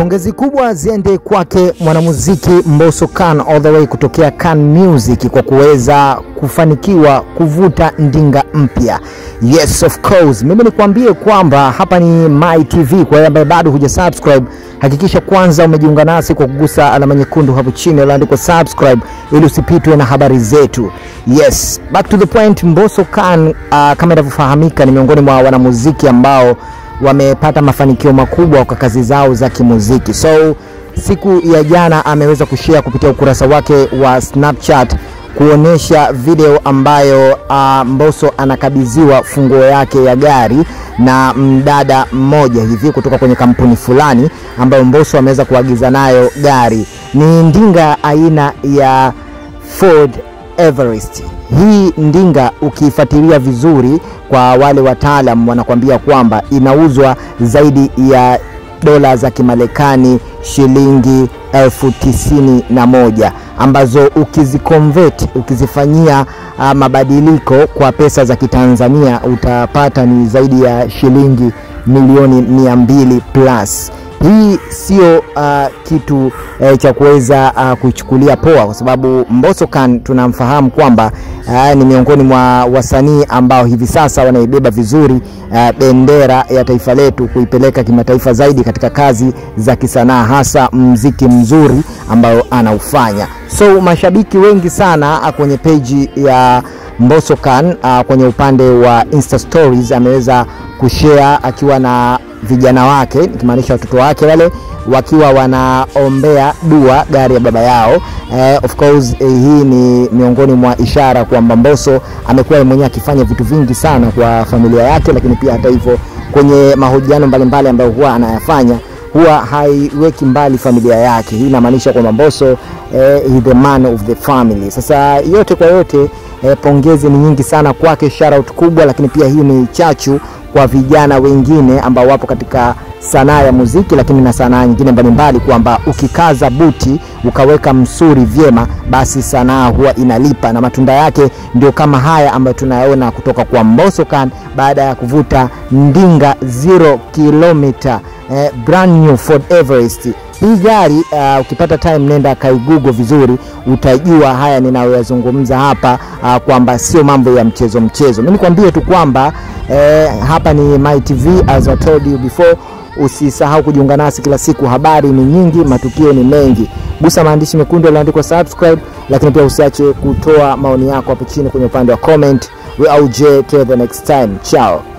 Pongezi kubwa ziende kwake mwanamuziki Mbosso Khan all the way kutokea Khan Music kwa kuweza kufanikiwa kuvuta ndinga mpya. Yes, of course. Mimi nikwambie kwamba hapa ni My TV. Kwa ambaye bado hujasubscribe, hakikisha kwanza umejiunga nasi kwa kugusa alama nyekundu hapo chini iliyoandikwa subscribe ili usipitwe na habari zetu. Yes, back to the point. Mbosso Khan kama inavyofahamika ni miongoni mwa wanamuziki ambao wamepata mafanikio makubwa kwa kazi zao za kimuziki. So siku ya jana ameweza kushare kupitia ukurasa wake wa Snapchat kuonesha video ambayo Mbosso anakabidhiwa funguo yake ya gari na mdada mmoja hivi kutoka kwenye kampuni fulani ambayo Mbosso ameweza kuagiza nayo gari. Ni ndinga aina ya Ford Everest. Hii ndinga ukifuatilia vizuri kwa wale wataalam wanakuambia kwamba inauzwa zaidi ya dola za Kimarekani shilingi 91,000 ambazo ukiziconvert, ukizifanyia mabadiliko kwa pesa za Kitanzania utapata ni zaidi ya shilingi milioni 200 plus. Hii sio kitu cha kuweza kuchukulia poa, kwa sababu Mbosso Khan tunamfahamu kwamba ni miongoni mwa wasanii ambao hivi sasa wanaibeba vizuri bendera ya taifa letu kuipeleka kimataifa zaidi katika kazi za kisanaa, hasa muziki mzuri ambao anaufanya. So mashabiki wengi sana kwenye page ya Mbosso Khan kwenye upande wa Insta stories ameweza kushare akiwa na vijana wake, nikimaanisha watoto wake wale, wakiwa wanaombea dua gari ya baba yao. Of course hii ni miongoni mwa ishara kwamba Mbosso amekuwa mwenyewe akifanya vitu vingi sana kwa familia yake, lakini pia hata hivyo kwenye mahojiano mbalimbali ambayo huwa anayafanya huwa haiweki mbali familia yake. Hii inamaanisha kwamba Mbosso is the man of the family. Sasa yote kwa yote pongezi ni nyingi sana kwake, shout out kubwa, lakini pia hii ni chachu kwa vijana wengine ambao wapo katika sanaa ya muziki, lakini na sanaa nyingine mbalimbali, kwamba ukikaza buti ukaweka msuri vyema basi sanaa huwa inalipa, na matunda yake ndio kama haya ambayo tunayaona kutoka kwa Mbosso Khan baada ya kuvuta ndinga 0 kilomita brand new Ford Everest. Hii gari ukipata time nenda kai Google vizuri utajua haya ninayoyazungumza hapa kwamba sio mambo ya mchezo. Mimi nikwambie tu kwamba hapa ni My TV, as I told you before. Usisahau kujiunga nasi kila siku, habari ni nyingi, matukio ni mengi. Gusa maandishi mekundu yaliyoandikwa subscribe, lakini pia usiache kutoa maoni yako hapo chini kwenye upande wa comment. We out till the next time. Ciao.